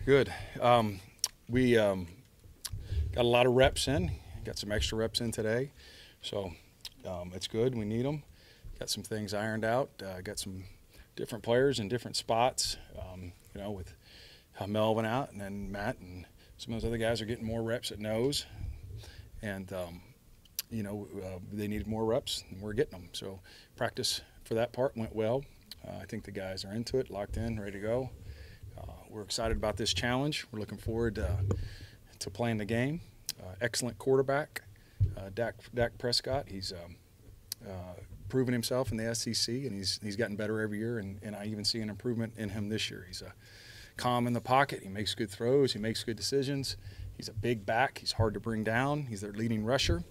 Good. We got a lot of reps in. Got some extra reps in today, so it's good. We need them. Got some things ironed out. Got some different players in different spots. With Melvin out, and then Matt and some of those other guys are getting more reps at nose, and they needed more reps, and we're getting them. So practice for that part went well. I think the guys are into it, locked in, ready to go. We're excited about this challenge. We're looking forward to playing the game. Excellent quarterback, Dak Prescott. He's proven himself in the SEC, and he's gotten better every year, and I even see an improvement in him this year. He's calm in the pocket. He makes good throws. He makes good decisions. He's a big back. He's hard to bring down. He's their leading rusher,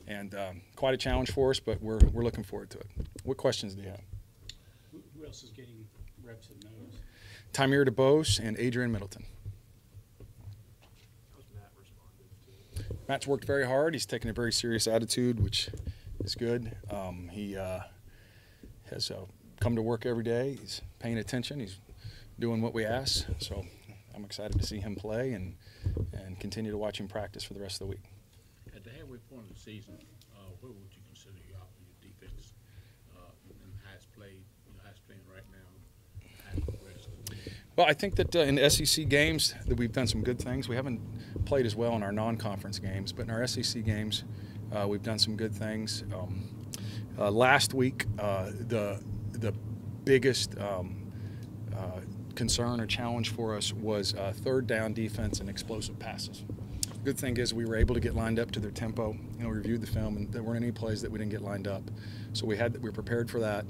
and quite a challenge for us, but we're looking forward to it. What questions do you have? Who else is getting reps at nose? Tymier DeBose and Adrian Middleton. How's Matt responded to it? Matt's worked very hard. He's taken a very serious attitude, which is good. He has come to work every day. He's paying attention. He's doing what we ask. So I'm excited to see him play and continue to watch him practice for the rest of the week. At the halfway point of the season, where would you consider your defense and highest playing right now, highest progressed? Well, I think that in the SEC games that we've done some good things. We haven't played as well in our non-conference games, but in our SEC games, we've done some good things. Last week, the biggest concern or challenge for us was third down defense and explosive passes. Good thing is we were able to get lined up to their tempo. We reviewed the film, and there weren't any plays that we didn't get lined up. So we were prepared for that,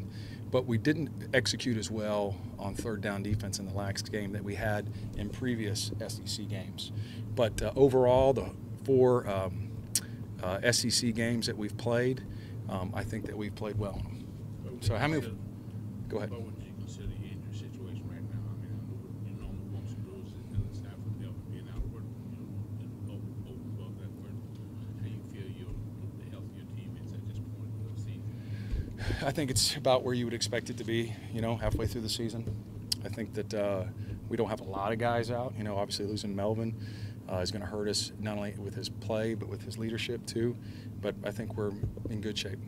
but we didn't execute as well on third down defense in the last game that we had in previous SEC games. But overall, the 4 SEC games that we've played, I think that we've played well in them. So how many? Go ahead. What would you consider your injury situation right now? I mean, you normally want some bruises and the staff from being out of work, above that. How do you feel the health of your team is at this point of the season? I think it's about where you would expect it to be, halfway through the season. I think that we don't have a lot of guys out. Obviously losing Melvin is going to hurt us not only with his play but with his leadership too. But I think we're in good shape.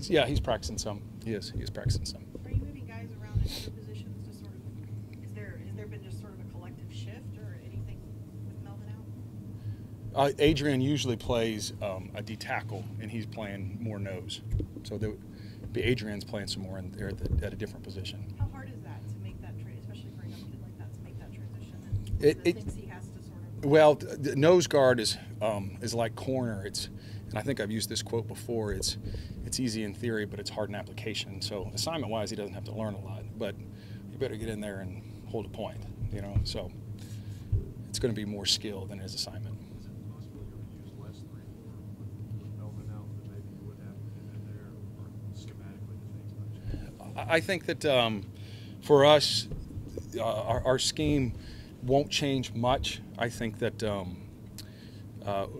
Yeah, he's practicing some. He is practicing some. Are you moving guys around in other positions to sort of? Has there been just sort of a collective shift or anything with Melvin out? Adrian usually plays a D tackle, and he's playing more nose. So Adrian's playing some more in there at a different position. How hard is that to make that especially for a young kid like that, to make that transition? And the things he has to sort of. Well, the nose guard is like corner. And I think I've used this quote before. It's easy in theory, but it's hard in application. So assignment-wise, he doesn't have to learn a lot, but you better get in there and hold a point. So it's going to be more skill than his assignment. Is it possible you're going to use less 3-4 with Melvin out than maybe you would have in there, or schematically the things not change? I think that for us, our scheme won't change much. I think that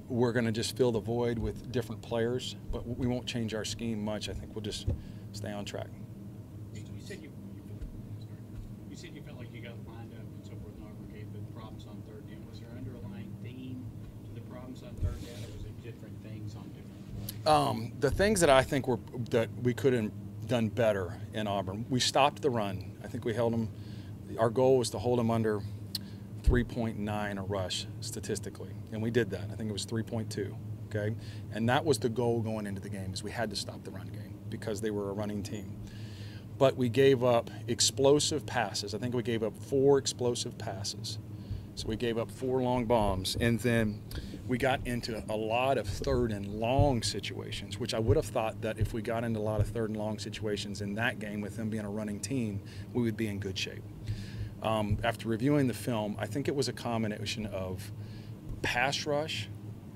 we're going to just fill the void with different players, but we won't change our scheme much. I think we'll just stay on track. You said you felt like you got lined up and so forth and Auburn gave the problems on third down. Was there an underlying theme to the problems on third down, or was it different things on different plays? The things that I think that we could have done better in Auburn, we stopped the run. I think we held them. Our goal was to hold them under 3.9 a rush statistically, and we did that. I think it was 3.2, okay? And that was the goal going into the game, is we had to stop the run game because they were a running team. But we gave up explosive passes. I think we gave up 4 explosive passes. So we gave up 4 long bombs, and then we got into a lot of third and long situations, which I would have thought that if we got into a lot of third and long situations in that game with them being a running team, we would be in good shape. After reviewing the film, I think it was a combination of pass rush,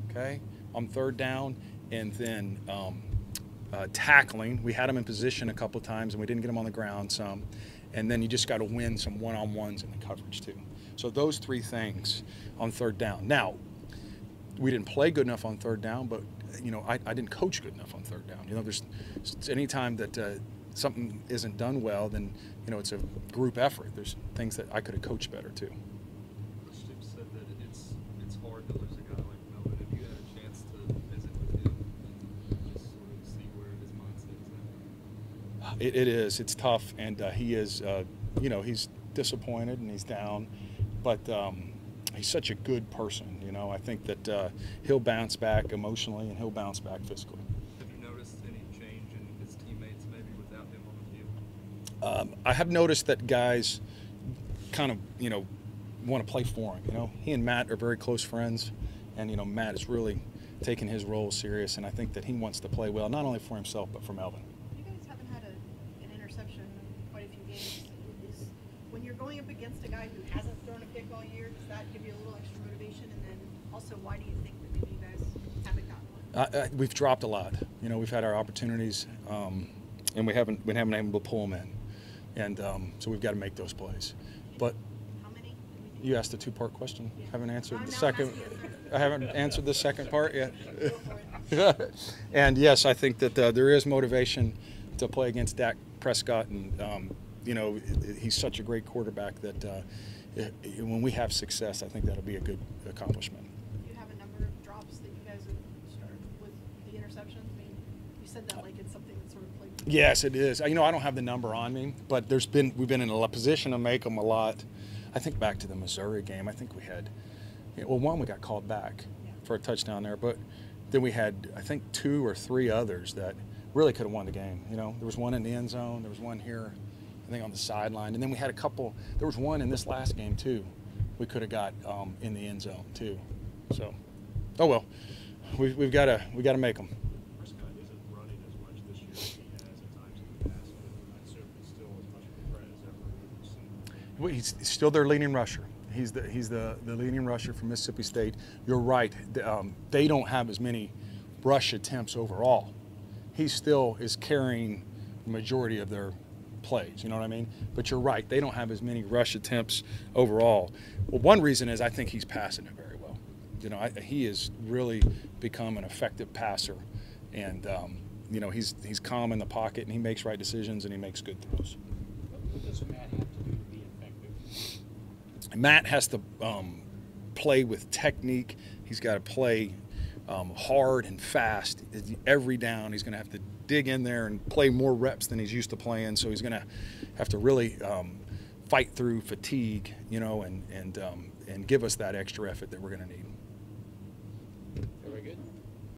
okay, on third down, and then tackling. We had them in position a couple of times, and we didn't get them on the ground some. And then you just got to win some one-on-ones in the coverage too. So those 3 things on third down. Now, we didn't play good enough on third down, but I didn't coach good enough on third down. There's any time that something isn't done well, then it's a group effort. There's things that I could have coached better too. Coach Steve said that it's hard to lose a guy like Melvin. Have you had a chance to visit with him and just sort of see where his mindset is at? It is. It's tough, and he is. He's disappointed and he's down, but he's such a good person. I think that he'll bounce back emotionally and he'll bounce back physically. Have you noticed any change in his teammates maybe without him on the field? I have noticed that guys kind of, want to play for him. He and Matt are very close friends, and, Matt is really taking his role serious, and I think that he wants to play well, not only for himself, but for Melvin. You guys haven't had an interception in quite a few games. When you're going up against a guy who hasn't thrown a pick all year, does that give you a little extra motivation? And then also, why do you think that maybe you guys haven't gotten one? We've dropped a lot. We've had our opportunities, and we haven't been able to pull them in, and so we've got to make those plays. But How many? you asked a two-part question. Yeah. Haven't answered No, the no, second. I'm asking I haven't answered the second part yet. Go for it. And yes, I think that there is motivation to play against Dak Prescott, and he's such a great quarterback that when we have success, I think that'll be a good accomplishment. Do you have a number of drops that you guys have started with the interceptions? I mean, you said that like it's something that sort of played. Yes, it is. I don't have the number on me, but we've been in a position to make them a lot. I think back to the Missouri game. I think we had, one we got called back for a touchdown there, but then we had, I think, 2 or 3 others that really could have won the game. There was one in the end zone. There was one here, I think, on the sideline, and then we had a couple. There was one in this last game too. We could have got in the end zone too. So, oh well, we got to make them. Prescott isn't running as much this year as he has at times in the past, but I assume he's still as much of a threat as ever. Well, he's still their leading rusher. He's the leading rusher from Mississippi State. You're right. They don't have as many rush attempts overall. He still is carrying the majority of their plays. You know what I mean? But you're right. They don't have as many rush attempts overall. Well, one reason is I think he's passing it very well. He has really become an effective passer, and he's calm in the pocket, and he makes right decisions, and he makes good throws. What does Matt have to do to be effective? Matt has to play with technique. He's got to play hard and fast. Every down, he's going to have to dig in there and play more reps than he's used to playing. So he's going to have to really fight through fatigue, and give us that extra effort that we're going to need.